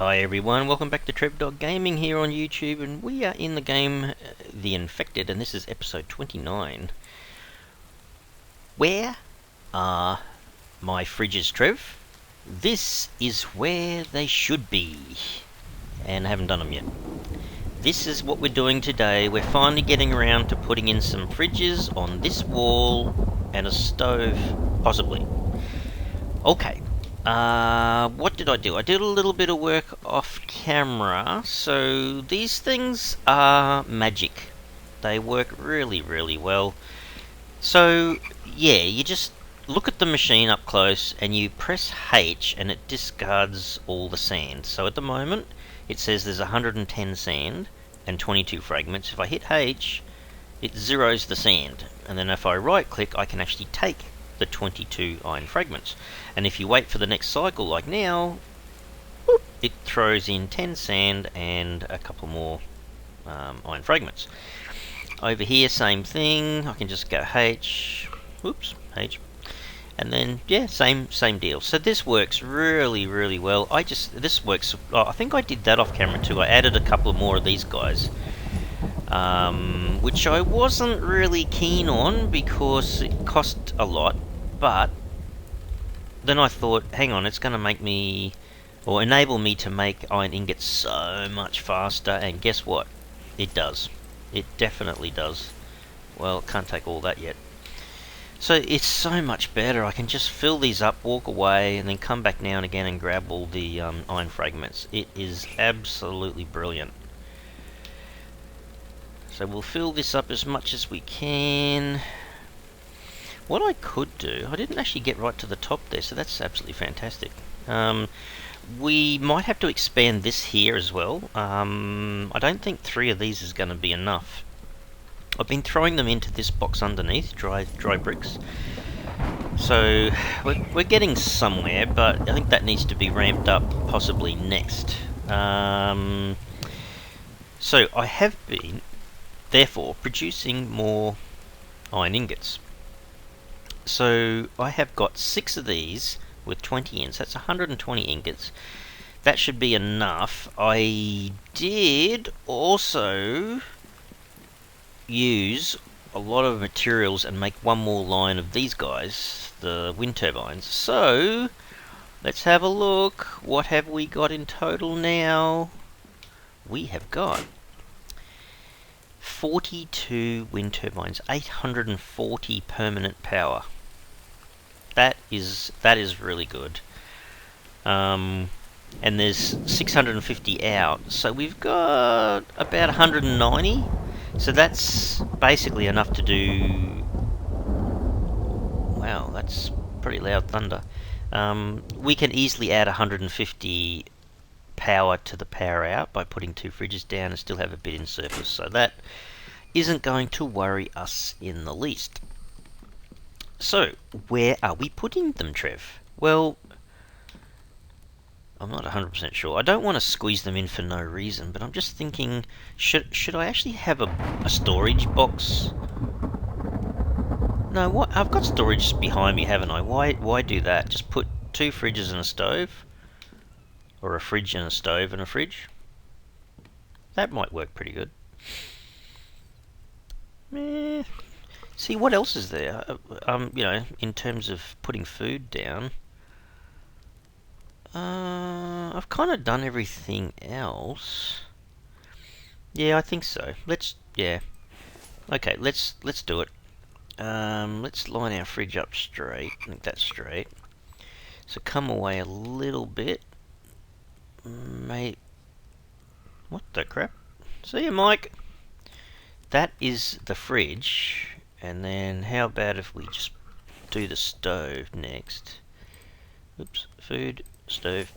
Hi everyone, welcome back to Dog Gaming here on YouTube, and we are in the game The Infected, and this is episode 29. Where are my fridges, Trev? This is where they should be, and I haven't done them yet. This is what we're doing today. We're finally getting around to putting in some fridges on this wall and a stove, possibly. Okay. What did I do? I did a little bit of work off camera. So these things are magic. They work really, really well. So yeah, you just look at the machine up close and you press H and it discards all the sand. So at the moment it says there's 110 sand and 22 fragments. If I hit H, it zeroes the sand, and then if I right click I can actually take the 22 iron fragments, and if you wait for the next cycle like now, whoop, it throws in 10 sand and a couple more iron fragments. Over here same thing, I can just go H, whoops, H, and then yeah, same deal. So this works really, really well. This works. I think I did that off camera too. I added a couple more of these guys, which I wasn't really keen on because it cost a lot. But then I thought, hang on, it's going to make me, or enable me to make iron ingots so much faster, and guess what? It does. It definitely does. Well, can't take all that yet. So it's so much better. I can just fill these up, walk away, and then come back now and again and grab all the iron fragments. It is absolutely brilliant. So we'll fill this up as much as we can. What I could do, I didn't actually get right to the top there, so that's absolutely fantastic. We might have to expand this here as well. I don't think 3 of these is going to be enough. I've been throwing them into this box underneath, dry bricks. So we're getting somewhere, but I think that needs to be ramped up possibly next. So I have been, therefore, producing more iron ingots. So I have got 6 of these with 20 in, so that's 120 ingots. That should be enough. I did also use a lot of materials and make one more line of these guys, the wind turbines. So let's have a look. What have we got in total now? We have got 42 wind turbines, 840 permanent power. That is really good. And there's 650 out, so we've got about 190. So that's basically enough to do. Wow, that's pretty loud thunder. We can easily add 150 power to the power out by putting 2 fridges down and still have a bit in surface, so that isn't going to worry us in the least. So, where are we putting them, Trev? Well, I'm not 100% sure. I don't want to squeeze them in for no reason, but I'm just thinking, should I actually have a storage box? No, what? I've got storage behind me, haven't I? Why do that? Just put 2 fridges and a stove? Or a fridge and a stove and a fridge? That might work pretty good. See, what else is there? In terms of putting food down, I've kind of done everything else. Yeah, I think so. Okay, let's do it. Let's line our fridge up straight. I think that's straight. So come away a little bit. Mate, what the crap? See you, Mike. That is the fridge. And then how about if we just do the stove next? Oops, food, stove.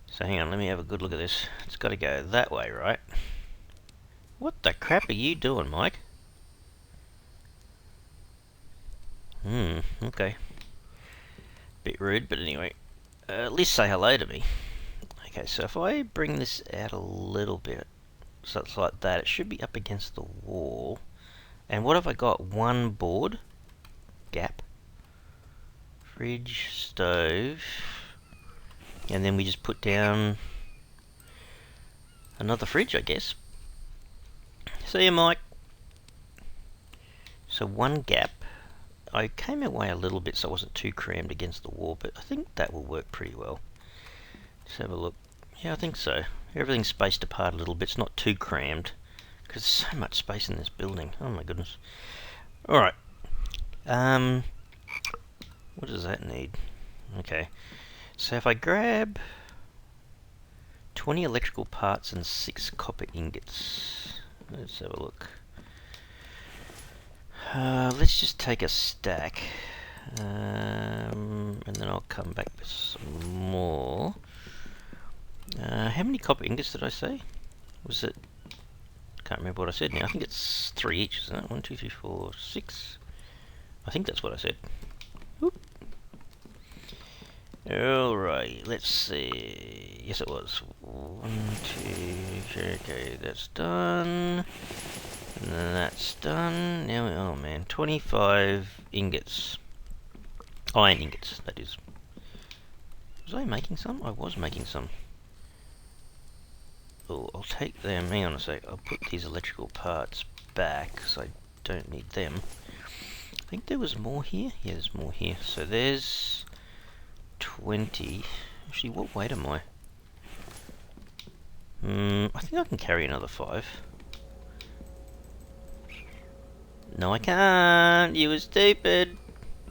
So hang on, let me have a good look at this. It's got to go that way, right? What the crap are you doing, Mike? Okay. Bit rude, but anyway. At least say hello to me. Okay, so if I bring this out a little bit, so it's like that, it should be up against the wall. And what have I got? 1 board gap, fridge, stove, And then we just put down another fridge, I guess. See you, Mike. So one gap. I came away a little bit so I wasn't too crammed against the wall, but I think that will work pretty well. Just have a look. Yeah, I think so. Everything's spaced apart a little bit. It's not too crammed, because there's so much space in this building. Oh my goodness. Alright. What does that need? Okay. So if I grab 20 electrical parts and 6 copper ingots. Let's have a look. Let's just take a stack, and then I'll come back with some more. How many copper ingots did I say? Was it? Can't remember what I said now. I think it's 3 each, isn't it? 1, 2, 3, 4, 6. I think that's what I said. Whoop. Alright, let's see. Yes, it was. 1, 2, okay, that's done. And then that's done. Now, oh man, 25 ingots. Iron ingots, that is. Was I making some? I was making some. Oh, I'll take them. Hang on a sec. I'll put these electrical parts back because I don't need them. I think there was more here. Yeah, there's more here. So there's 20. Actually, what weight am I? I think I can carry another 5. No, I can't. You were stupid.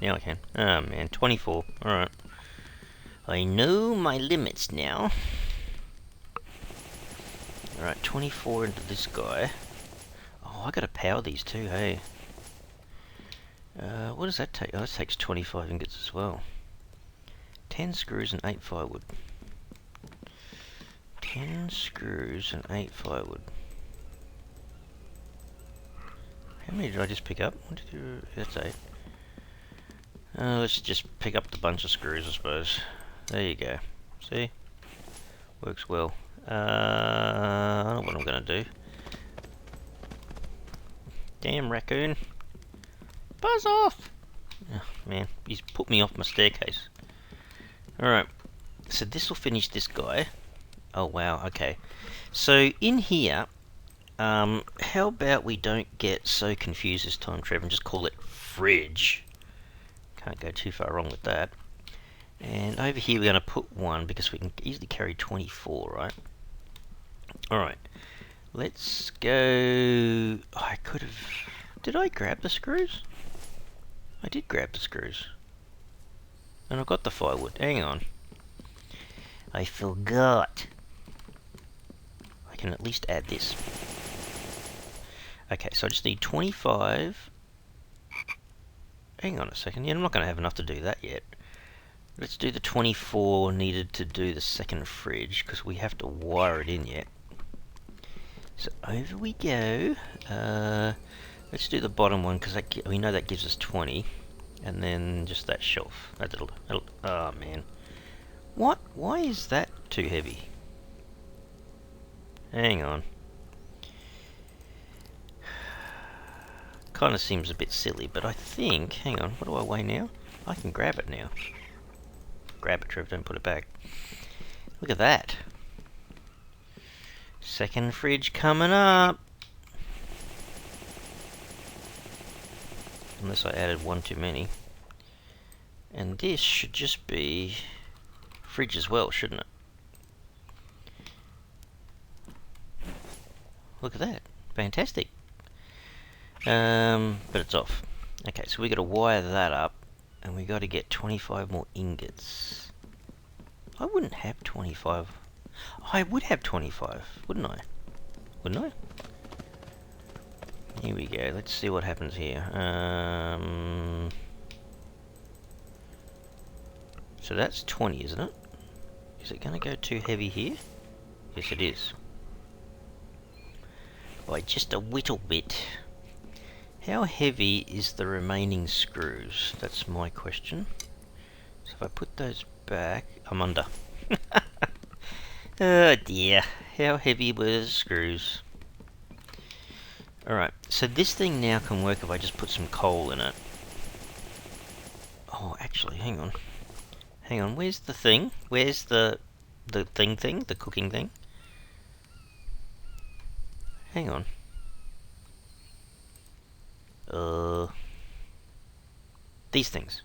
Now I can. Oh man, 24. Alright. I know my limits now. Alright, 24 into this guy. Oh, I gotta power these too, hey. What does that take? Oh, that takes 25 ingots as well. 10 screws and 8 firewood. 10 screws and 8 firewood. How many did I just pick up? 1, 2, 3, that's 8. Let's just pick up the bunch of screws, I suppose. There you go. See? Works well. I don't know what I'm going to do. Damn raccoon. Buzz off! Oh, man, he's put me off my staircase. Alright, so this will finish this guy. Oh wow, okay. So in here, how about we don't get so confused this time, Trevor, and just call it fridge. Can't go too far wrong with that. And over here we're going to put 1 because we can easily carry 24, right? Alright, let's go... Oh, I could have... Did I grab the screws? I did grab the screws. And I've got the firewood. Hang on. I forgot. I can at least add this. Okay, so I just need 25. Hang on a second. Yeah, I'm not going to have enough to do that yet. Let's do the 24 needed to do the second fridge, because we have to wire it in yet. So over we go. Let's do the bottom one, because we know that gives us 20. And then just that shelf. That'll, oh man. What? Why is that too heavy? Hang on. Kind of seems a bit silly, but I think... Hang on, what do I weigh now? I can grab it now. Grab it, Trev, don't put it back. Look at that. Second fridge coming up. Unless I added 1 too many. And this should just be fridge as well, shouldn't it? Look at that. Fantastic. But it's off. Okay, so we got to wire that up, and we got to get 25 more ingots. I wouldn't have 25. I would have 25, wouldn't I? Wouldn't I? Here we go. Let's see what happens here. So that's 20, isn't it? Is it going to go too heavy here? Yes, it is. By just a little bit. How heavy is the remaining screws? That's my question. So if I put those back, I'm under. Oh dear, how heavy were the screws? Alright, so this thing now can work if I just put some coal in it. Oh, actually, hang on. Hang on, where's the thing? Where's the The the cooking thing. Hang on. These things.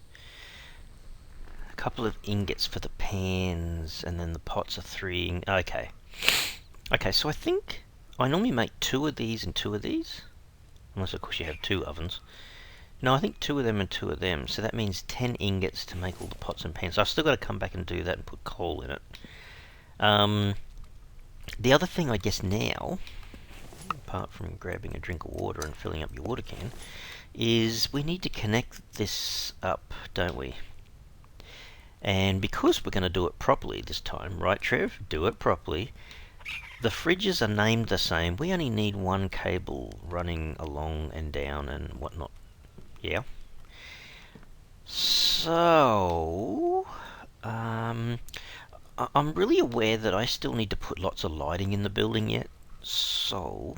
A couple of ingots for the pans, and then the pots are 3. Okay. Okay, so I think I normally make 2 of these and 2 of these. Unless, of course, you have 2 ovens. No, I think 2 of them and 2 of them. So that means 10 ingots to make all the pots and pans. So I've still got to come back and do that and put coal in it. The other thing, I guess, now, apart from grabbing a drink of water and filling up your water can, is we need to connect this up, don't we? And because we're going to do it properly this time, right, Trev? Do it properly. The fridges are named the same. We only need one cable running along and down and whatnot. Yeah. So, I'm really aware that I still need to put lots of lighting in the building yet. So,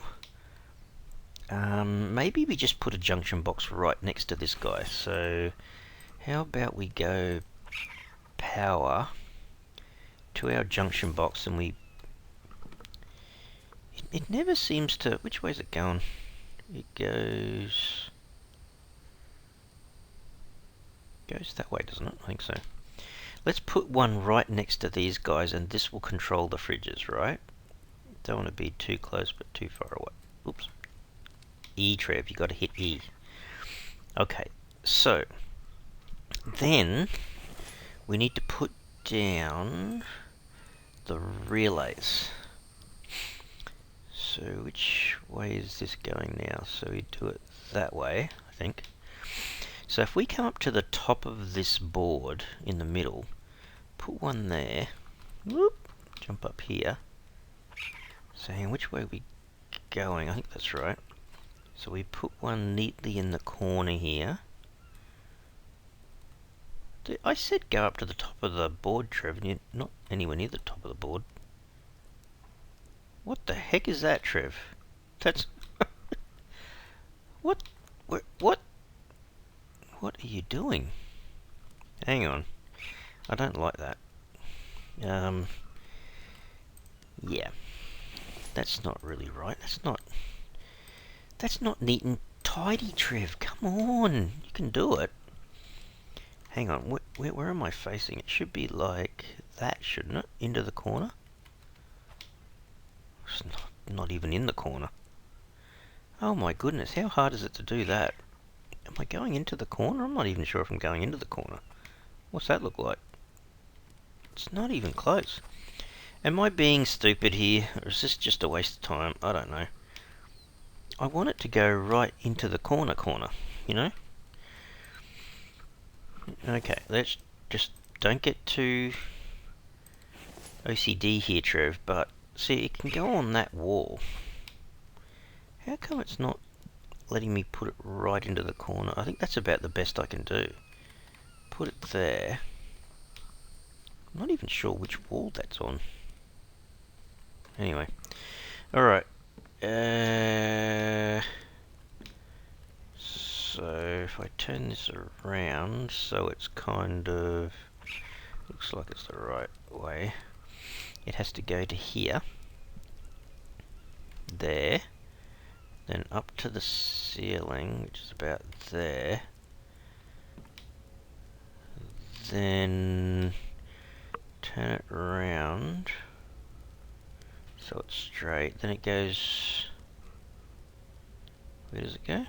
maybe we just put a junction box right next to this guy. So, how about we go power to our junction box, and we... It never seems to... Which way is it going? It goes that way, doesn't it? I think so. Let's put one right next to these guys, and this will control the fridges, right? Don't want to be too close, but too far away. Oops. E, Trev, you got to hit E. Okay, so then we need to put down the relays. So which way is this going now? So we do it that way, I think. So if we come up to the top of this board in the middle, put one there, whoop, jump up here. So hang on, which way are we going? I think that's right. So we put one neatly in the corner here. I said go up to the top of the board, Trev, and you're not anywhere near the top of the board. What the heck is that, Trev? That's... What? What? What are you doing? Hang on. I don't like that. Yeah. That's not really right. That's not neat and tidy, Trev. Come on. You can do it. Hang on. Where am I facing? It should be like that, shouldn't it? Into the corner? It's not even in the corner. Oh my goodness. How hard is it to do that? Am I going into the corner? I'm not even sure if I'm going into the corner. What's that look like? It's not even close. Am I being stupid here, or is this just a waste of time? I don't know. I want it to go right into the corner, you know? Okay, let's just... Don't get too OCD here, Trev, but see, it can go on that wall. How come it's not letting me put it right into the corner? I think that's about the best I can do. Put it there. I'm not even sure which wall that's on. Anyway. Alright. So if I turn this around so it's kind of... Looks like it's the right way. It has to go to here. There. Then up to the ceiling, which is about there. Then turn it around so it's straight. Then it goes... Where does it go?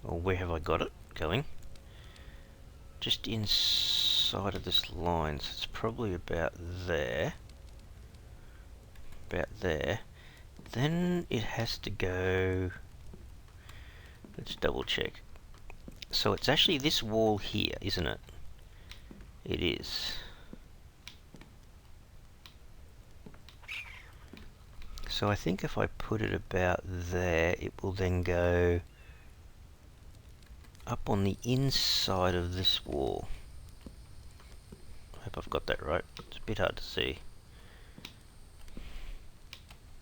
Or where have I got it going? Just inside of this line, so it's probably about there. About there. Then it has to go... Let's double check. So it's actually this wall here, isn't it? It is. So I think if I put it about there, it will then go up on the inside of this wall. I hope I've got that right. It's a bit hard to see.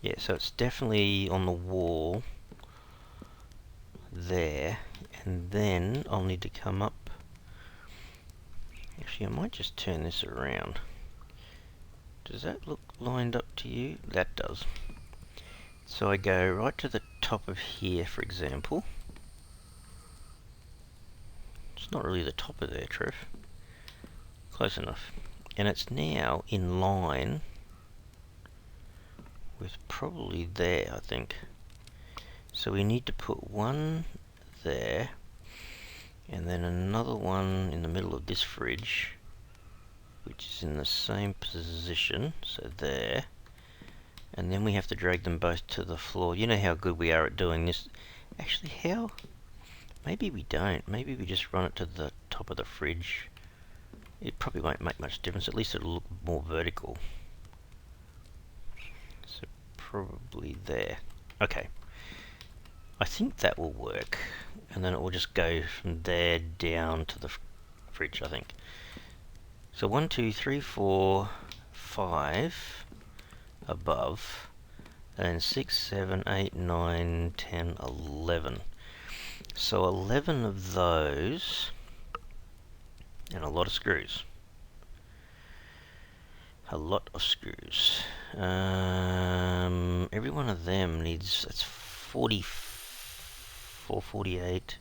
Yeah, so it's definitely on the wall there, and then I'll need to come up. Actually, I might just turn this around. Does that look lined up to you? That does. So I go right to the top of here, for example. It's not really the top of there, Trev. Close enough. And it's now in line with probably there, I think. So we need to put one there, and then another one in the middle of this fridge, which is in the same position, so there. And then we have to drag them both to the floor. You know how good we are at doing this. Actually, how? Maybe we don't. Maybe we just run it to the top of the fridge. It probably won't make much difference. At least it'll look more vertical. So probably there. Okay. I think that will work. And then it will just go from there down to the fridge, I think. So 1, 2, 3, 4, 5 above, and 6, 7, 8, 9, 10, 11. So 11 of those, and a lot of screws. A lot of screws. Every one of them needs, that's 44, 48.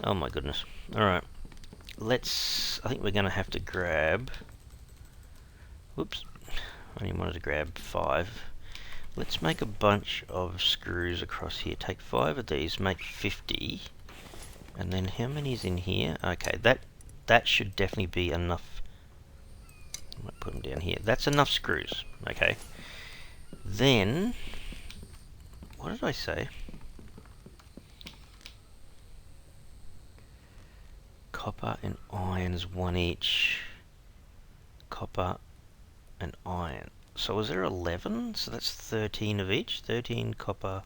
Oh my goodness. Alright. I think we're going to have to grab, whoops, I only wanted to grab 5. Let's make a bunch of screws across here. Take 5 of these, make 50. And then how many is in here? Okay, that should definitely be enough. I might put them down here. That's enough screws. Okay. Then, what did I say? Copper and irons, 1 each. Copper and iron. So is there 11? So that's 13 of each. 13 copper.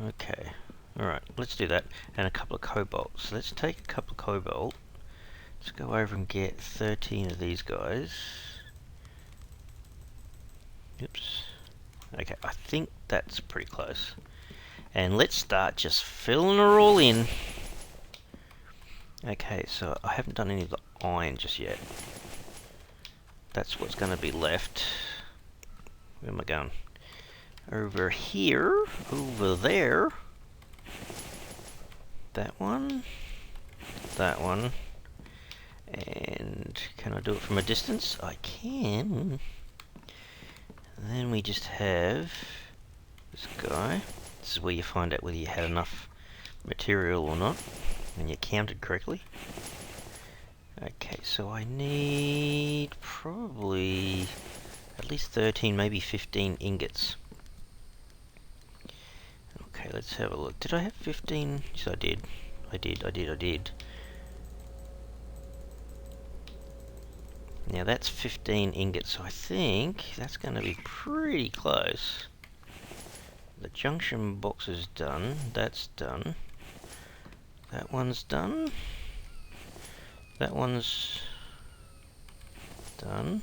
Okay. Alright, let's do that. And a couple of cobalt. So let's take a couple of cobalt. Let's go over and get 13 of these guys. Oops. Okay, I think that's pretty close. And let's start just filling her all in. Okay, so I haven't done any of the iron just yet. That's what's going to be left. Where am I going? Over here, over there. That one. That one. And can I do it from a distance? I can. And then we just have this guy. This is where you find out whether you had enough material or not, and you counted correctly. Okay, so I need probably at least 13, maybe 15 ingots. Okay, let's have a look. Did I have 15? Yes, I did. I did. Now that's 15 ingots, so I think that's going to be pretty close. The junction box is done. That's done. That one's done. That one's done.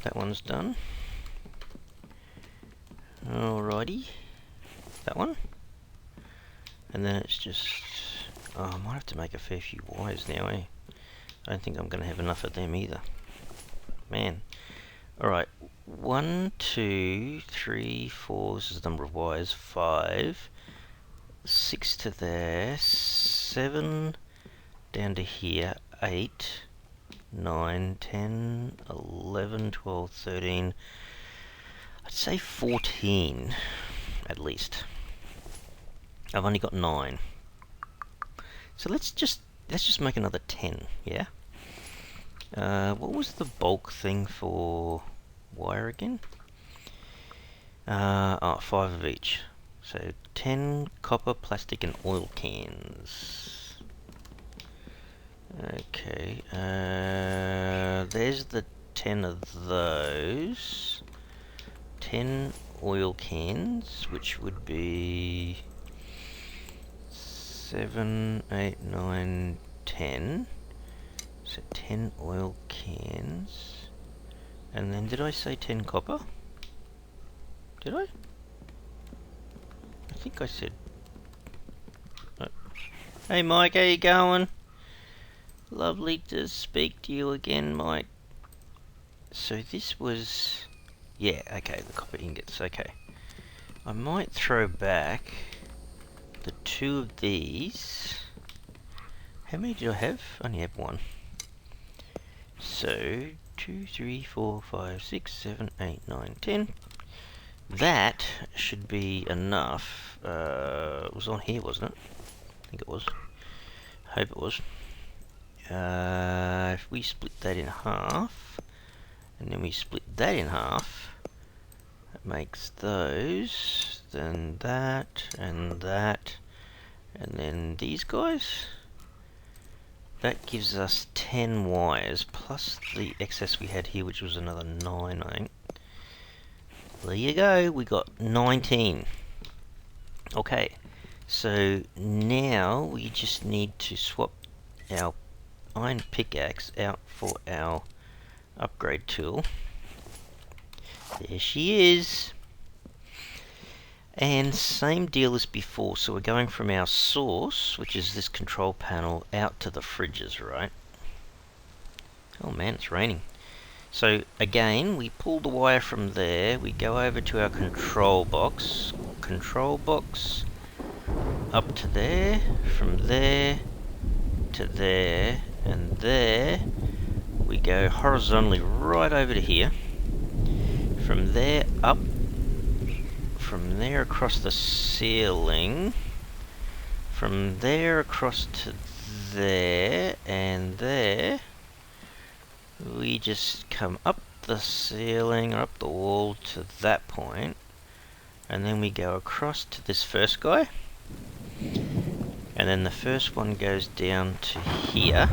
That one's done. Alrighty. That one. And then it's just... oh, I might have to make a fair few wires now, eh? I don't think I'm going to have enough of them either. Man. Alright. 1, 2, 3, 4. This is the number of wires. 5. 6 to there. 7 down to here. 8. 9, 10, 11, 12, 13. I'd say 14 at least. I've only got 9. So let's just make another 10, yeah? What was the bulk thing for wire again? 5 of each. So 10 copper, plastic and oil cans. Okay, there's the 10 of those. 10 oil cans, which would be 7, 8, 9, 10. So 10 oil cans. And then did I say 10 copper? Did I? I think I said... oh. Hey Mike, how you going? Lovely to speak to you again, Mike. So this was... yeah, okay, the copper ingots, okay. I might throw back the 2 of these. How many do I have? I only have 1. So, 2, 3, 4, 5, 6, 7, 8, 9, 10. That should be enough. It was on here, wasn't it? I think it was. Hope it was. If we split that in half, and then we split that in half, it makes those, then that, and then these guys. That gives us 10 wires, plus the excess we had here, which was another 9, I think. There you go, we got 19. Okay, so now we just need to swap our iron pickaxe out for our upgrade tool. There she is. And same deal as before, so we're going from our source, which is this control panel, out to the fridges, right? Oh man, it's raining. So again, we pull the wire from there, we go over to our control box, up to there, from there to there, and there we go horizontally right over to here. From there up, from there across the ceiling, from there across to there, and there we just come up the ceiling or up the wall to that point, and then we go across to this first guy, and then the first one goes down to here,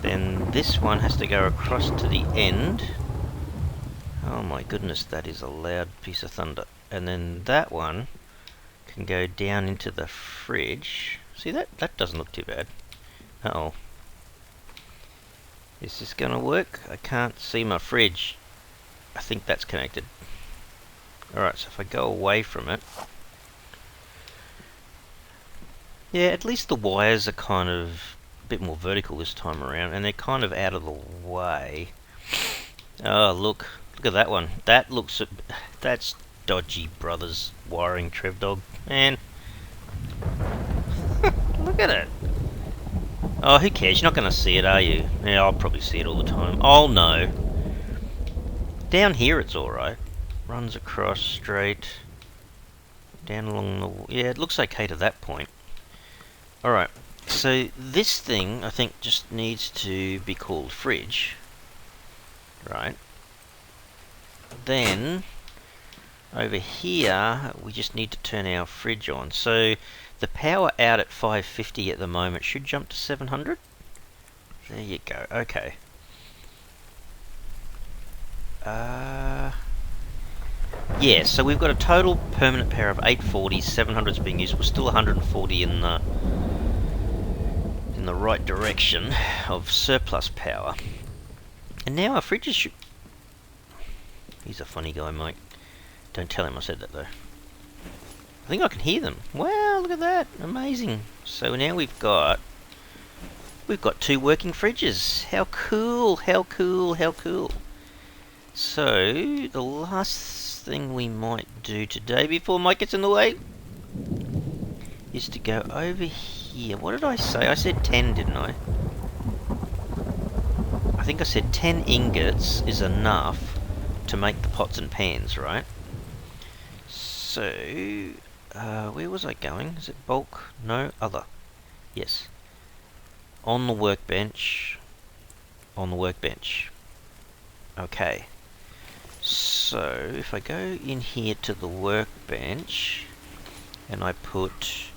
then this one has to go across to the end. Oh my goodness, that is a loud piece of thunder. And then that one can go down into the fridge. See, that doesn't look too bad. Uh-oh. Is this gonna work? I can't see my fridge. I think that's connected. Alright, so if I go away from it... yeah, at least the wires are kind of a bit more vertical this time around, and they're kind of out of the way. Oh, look at that one. That looks... that's dodgy brothers wiring, Trev Dog. Man. Look at it. Oh, who cares? You're not going to see it, are you? Yeah, I'll probably see it all the time. Oh, no. Down here it's alright. Runs across straight. Down along the... yeah, it looks okay to that point. Alright. So, this thing, I think, just needs to be called fridge. Right. Then... over here, we just need to turn our fridge on. So the power out at 550 at the moment should jump to 700. There you go. Okay. Yeah, so we've got a total permanent power of 840. 700's being used. We're still 140 in the right direction of surplus power. And now our fridges should... he's a funny guy, Mike. Don't tell him I said that though. I think I can hear them. Wow, look at that. Amazing. So now we've got 2 working fridges. How cool, how cool, how cool. So the last thing we might do today before Mike gets in the way is to go over here. What did I say? I said 10, didn't I? I think I said 10 ingots is enough to make the pots and pans, right? So, where was I going? Is it bulk? No, other. Yes. On the workbench. On the workbench. Okay. So, if I go in here to the workbench, and I put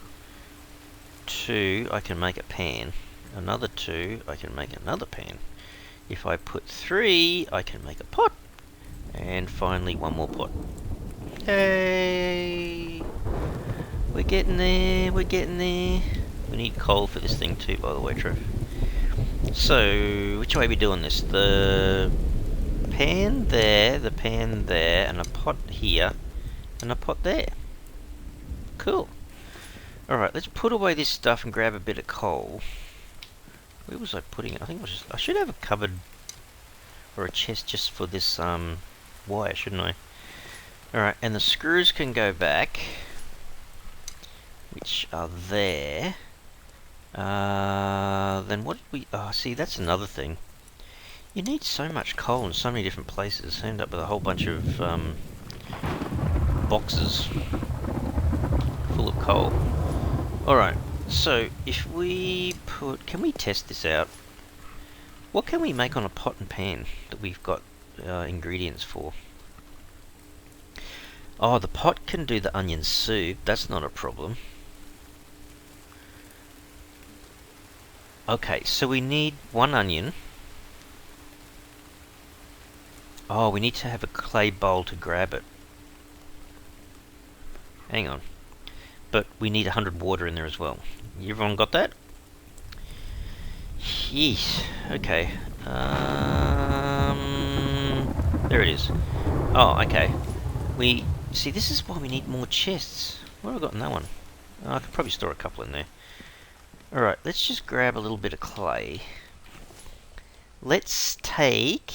2, I can make a pan. Another 2, I can make another pan. If I put 3, I can make a pot. And finally, 1 more pot. Hey, we're getting there, we're getting there. We need coal for this thing too, by the way, Trev. So, which way are we doing this? The pan there, and a pot here, and a pot there. Cool. Alright, let's put away this stuff and grab a bit of coal. Where was I putting it? I think I should have a cupboard or a chest just for this wire, shouldn't I? Alright, and the screws can go back, which are there. Then what did we... Oh, see, that's another thing. You need so much coal in so many different places. End up with a whole bunch of boxes full of coal. Alright, so if we put... Can we test this out? What can we make on a pot and pan that we've got ingredients for? Oh, the pot can do the onion soup. That's not a problem. Okay, so we need 1 onion. Oh, we need to have a clay bowl to grab it. Hang on. But we need 100 water in there as well. Everyone got that? Yeesh. Okay. There it is. Oh, okay. We... See, this is why we need more chests. What have I got in that one? Oh, I could probably store a couple in there. Alright, let's just grab a little bit of clay. Let's take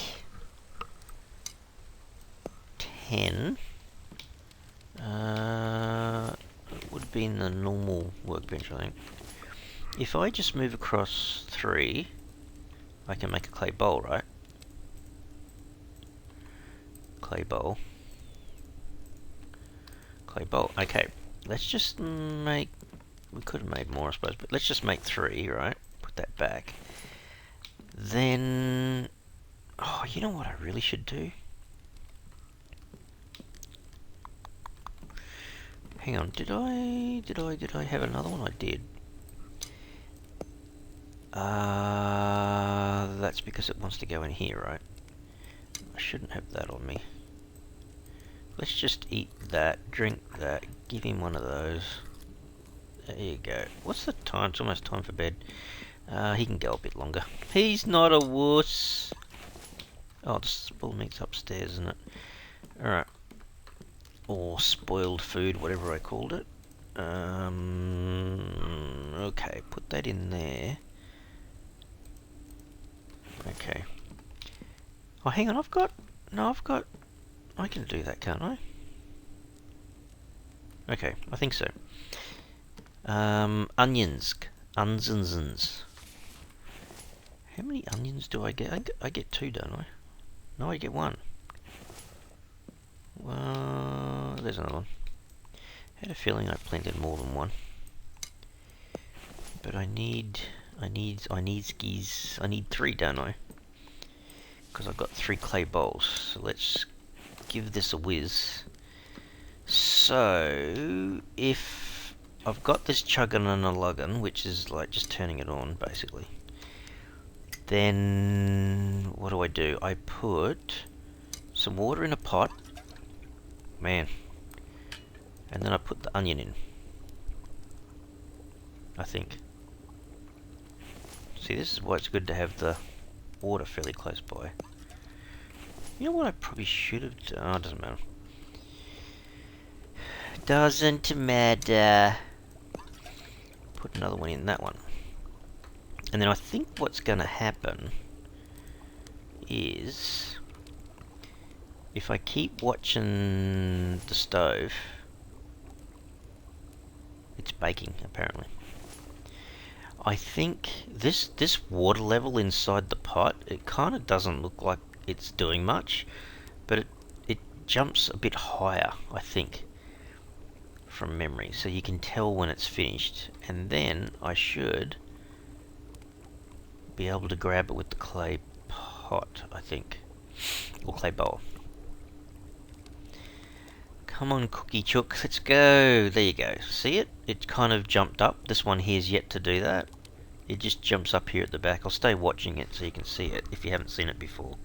10. It would have been the normal workbench, I think. If I just move across 3, I can make a clay bowl, right? Clay bowl. Clay bowl. Okay, let's just make... We could have made more, I suppose, but let's just make 3, right? Put that back. Then... Oh, you know what I really should do? Hang on, did I have another one? I did. That's because it wants to go in here, right? I shouldn't have that on me. Let's just eat that, drink that, give him one of those. There you go. What's the time? It's almost time for bed. He can go a bit longer. He's not a wuss. Oh, the spoiled meat's upstairs, isn't it? Alright. Or spoiled food, whatever I called it. Okay, put that in there. Okay. Oh, hang on, I can do that, can't I? Okay, I think so. Onions. Onions. How many onions do I get? I get 2, don't I? No, I get 1. Well, there's another one. I had a feeling I planted more than 1. But I need 3, don't I? Because I've got 3 clay bowls. So let's give this a whiz. So, if I've got this chugging and a lugging, which is like just turning it on, basically, then what do? I put some water in a pot. Man. And then I put the onion in. I think. See, this is why it's good to have the water fairly close by. You know what I probably should have done? Oh, it doesn't matter. Doesn't matter. Put another one in that one. And then I think what's going to happen is... if I keep watching the stove... It's baking, apparently. I think this water level inside the pot, it kind of doesn't look like it's doing much, but it jumps a bit higher, I think, from memory, so you can tell when it's finished, and then I should be able to grab it with the clay pot, I think, or clay bowl. Come on, Cookie Chook, let's go. There you go. See it? It kind of jumped up. This one here's yet to do that. It just jumps up here at the back. I'll stay watching it so you can see it if you haven't seen it before.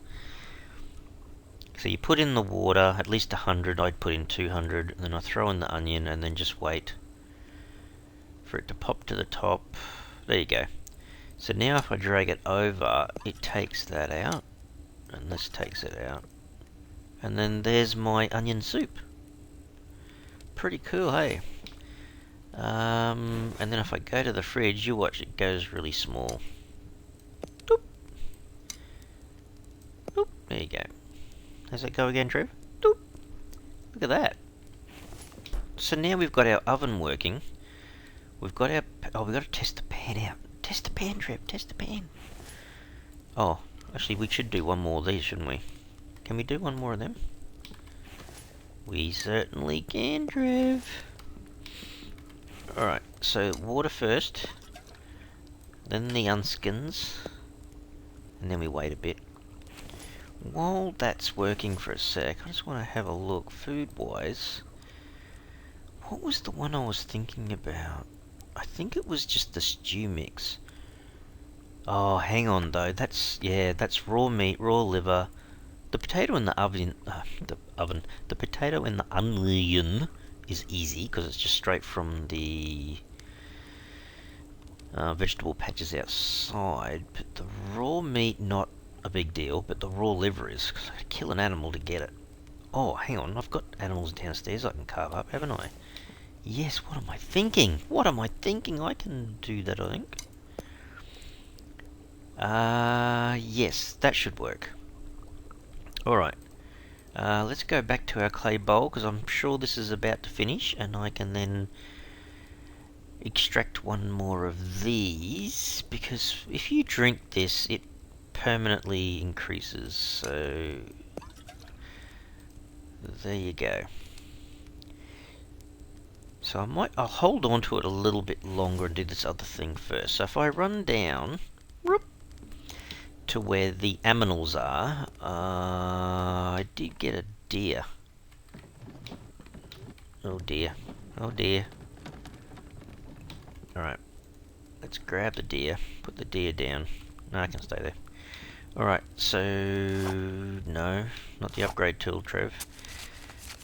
So you put in the water, at least 100. I'd put in 200, and then I throw in the onion, and then just wait for it to pop to the top. There you go. So now if I drag it over, it takes that out, and this takes it out, and then there's my onion soup. Pretty cool, hey? And then if I go to the fridge, you watch, it goes really small. go. How's that go again, Trev? Doop. Look at that. So now we've got our oven working. We've got our... Oh, we've got to test the pan out. Test the pan, Trev. Test the pan. Oh, actually, we should do one more of these, shouldn't we? Can we do one more of them? We certainly can, Trev. Alright, so water first. Then the unskins. And then we wait a bit. While that's working for a sec, I just want to have a look, food-wise. What was the one I was thinking about? I think it was just the stew mix. Oh, hang on though. That's raw meat, raw liver. The potato in the oven, the potato in the onion is easy because it's just straight from the vegetable patches outside. But the raw meat, not a big deal. But the raw liver is, because I had to kill an animal to get it. Oh, hang on. I've got animals downstairs I can carve up, haven't I? Yes, what am I thinking? What am I thinking? I can do that, I think. Yes, that should work. Alright. Let's go back to our clay bowl, because I'm sure this is about to finish, and I can then extract one more of these, because if you drink this, it permanently increases, so there you go. So I'll hold on to it a little bit longer and do this other thing first. So if I run down whoop, to where the aminals are, I did get a deer. Oh dear. Oh dear. Alright. Let's grab the deer. Put the deer down. No, I can stay there. Alright, so... No, not the upgrade tool, Trev.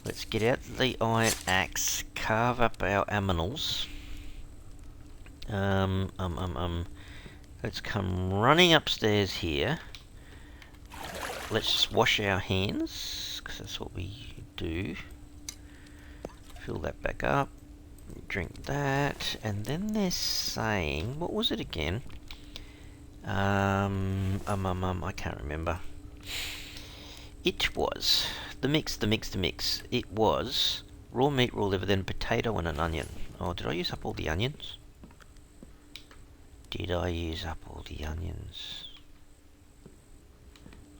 Let's get out the iron axe, carve up our aminals. Let's come running upstairs here. Let's just wash our hands, because that's what we do. Fill that back up. Drink that. And then they're saying... What was it again? I can't remember. It was... The mix. It was raw meat, raw liver, then potato and an onion. Oh, did I use up all the onions? Did I use up all the onions?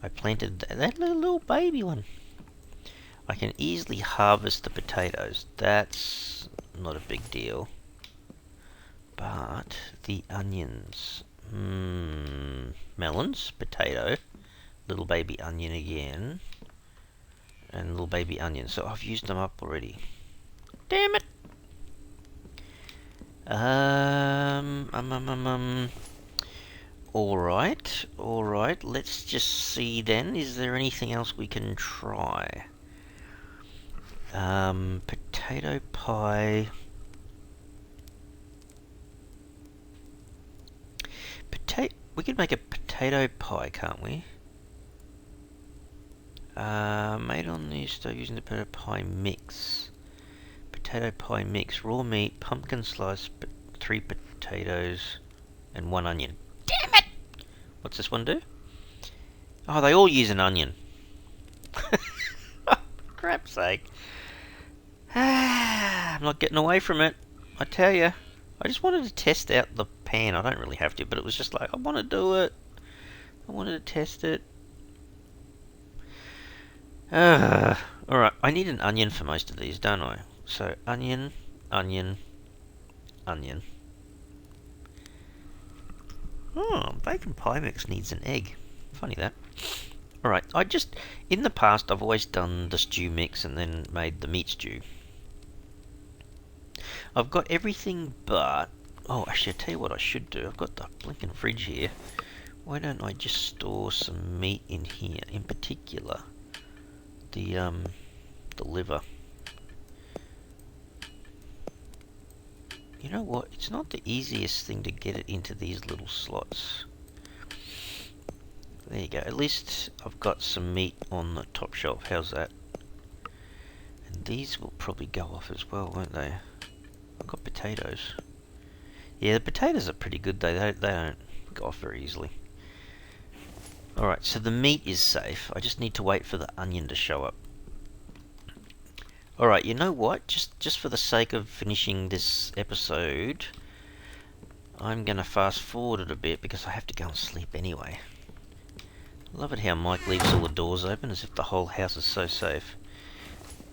I planted that little baby one. I can easily harvest the potatoes. That's not a big deal. But the onions. Melons, potato, little baby onion again. And little baby onion. So I've used them up already. Damn it! Alright. Let's just see then. Is there anything else we can try? Potato pie. We could make a potato pie, can't we? Made on the stove using the potato pie mix. Potato pie mix. Raw meat, pumpkin slice, 3 potatoes, and 1 onion. Damn it! What's this one do? Oh, they all use an onion. Crap's sake. I'm not getting away from it. I tell you. I just wanted to test out the pan. I don't really have to, but it was just like, I want to do it. I wanted to test it. Alright, I need an onion for most of these, don't I? So, onion. Oh, bacon pie mix needs an egg. Funny that. Alright, in the past, I've always done the stew mix and then made the meat stew. I've got everything but... Oh, actually, I'll tell you what I should do. I've got the blinking fridge here. Why don't I just store some meat in here? In particular, the liver. You know what? It's not the easiest thing to get it into these little slots. There you go. At least I've got some meat on the top shelf. How's that? And these will probably go off as well, won't they? I've got potatoes. Yeah, the potatoes are pretty good though. They don't go off very easily. Alright, so the meat is safe. I just need to wait for the onion to show up. Alright, you know what? Just for the sake of finishing this episode, I'm going to fast forward it a bit because I have to go and sleep anyway. Love it how Mike leaves all the doors open as if the whole house is so safe.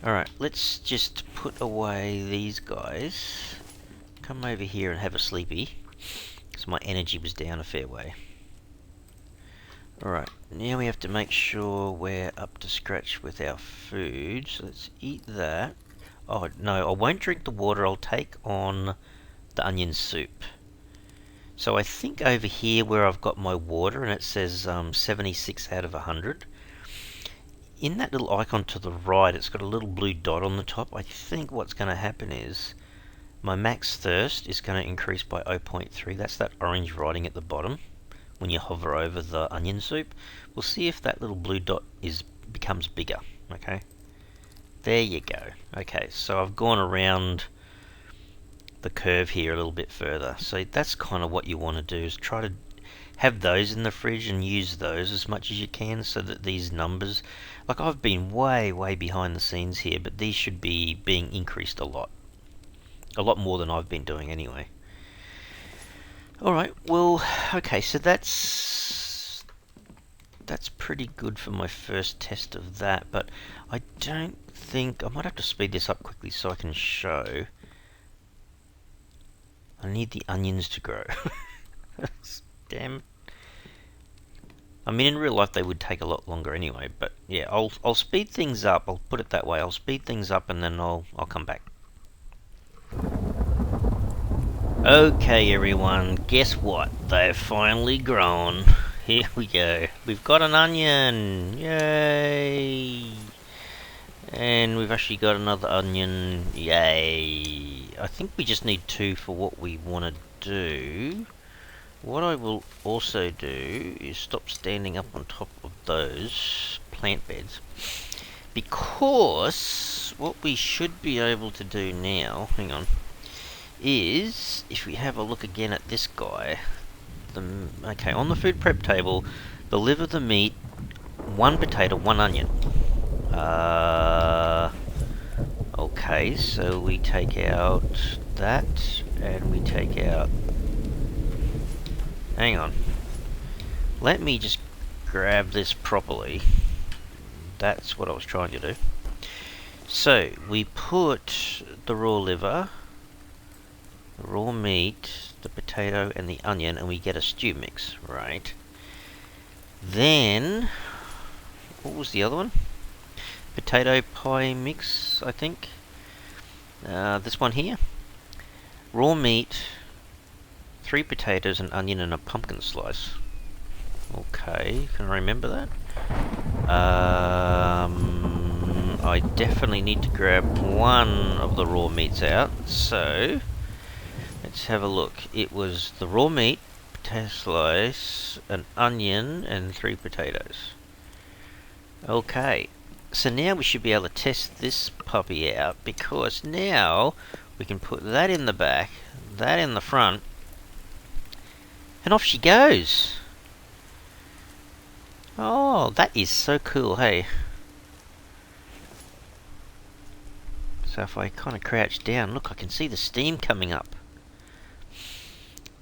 Alright, let's just put away these guys. Come over here and have a sleepy. So my energy was down a fair way. Alright, now we have to make sure we're up to scratch with our food. So let's eat that. Oh, no, I won't drink the water. I'll take on the onion soup. So I think over here where I've got my water and it says 76 out of 100, in that little icon to the right, it's got a little blue dot on the top. I think what's going to happen is my max thirst is going to increase by 0.3. That's that orange writing at the bottom when you hover over the onion soup. We'll see if that little blue dot becomes bigger. Okay, there you go. Okay, so I've gone around the curve here a little bit further. So that's kind of what you want to do, is try to have those in the fridge and use those as much as you can, so that these numbers, like I've been way behind the scenes here, but these should be being increased a lot more than I've been doing anyway. Alright, well, okay, so that's pretty good for my first test of that, but I don't think, I might have to speed this up quickly so I can show. I need the onions to grow. Damn. I mean, in real life they would take a lot longer anyway, but yeah, I'll speed things up. I'll put it that way. I'll speed things up and then I'll come back. Okay, everyone, guess what? They've finally grown. Here we go. We've got an onion. Yay! And we've actually got another onion. Yay! I think we just need 2 for what we want to do. What I will also do is stop standing up on top of those plant beds, because what we should be able to do now, hang on, is if we have a look again at this guy, okay, on the food prep table, the liver, the meat, 1 potato, 1 onion. Okay, so we take out that and we take out, hang on, let me just grab this properly. That's what I was trying to do. So we put the raw liver, the raw meat, the potato and the onion, and we get a stew mix, right? Then what was the other one? Potato pie mix, I think. This one here, raw meat, 3 potatoes, an onion and a pumpkin slice. Okay, can I remember that? I definitely need to grab 1 of the raw meats out, so let's have a look. It was the raw meat, potato slice, an onion and 3 potatoes. Okay, so now we should be able to test this puppy out, because now we can put that in the back, that in the front, and off she goes. Oh, that is so cool, hey. So if I kind of crouch down, look, I can see the steam coming up.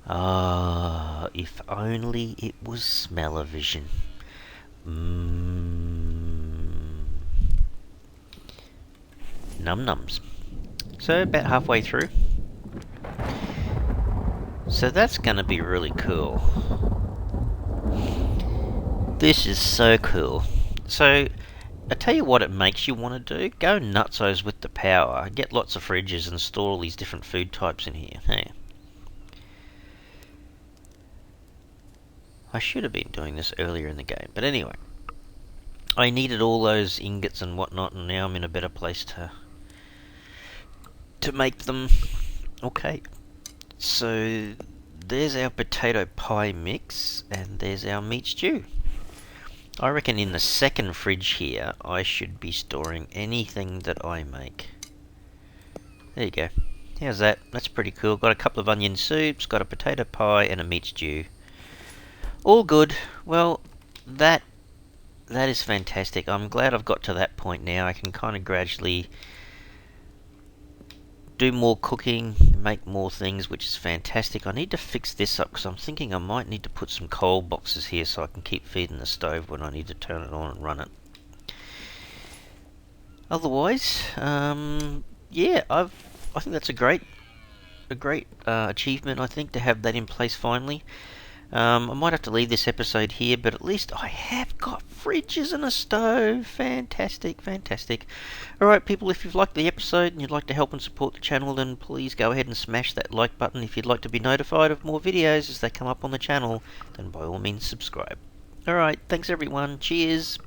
Ah, if only it was smell-o-vision. Num-nums. So about halfway through. So that's going to be really cool. This is so cool. So I tell you what it makes you want to do. Go nutsos with the power. Get lots of fridges and store all these different food types in here. Hey. I should have been doing this earlier in the game. But anyway. I needed all those ingots and whatnot, and now I'm in a better place to make them. Okay. So there's our potato pie mix, and there's our meat stew. I reckon in the second fridge here, I should be storing anything that I make. There you go. How's that? That's pretty cool. Got a couple of onion soups, got a potato pie, and a meat stew. All good. Well, that is fantastic. I'm glad I've got to that point now. I can kind of gradually do more cooking, make more things, which is fantastic. I need to fix this up because I'm thinking I might need to put some coal boxes here so I can keep feeding the stove when I need to turn it on and run it. Otherwise, yeah, I think that's a great achievement. I think to have that in place finally. I might have to leave this episode here, but at least I have got fridges and a stove. Fantastic, fantastic. Alright people, if you've liked the episode and you'd like to help and support the channel, then please go ahead and smash that like button. If you'd like to be notified of more videos as they come up on the channel, then by all means subscribe. Alright, thanks everyone. Cheers.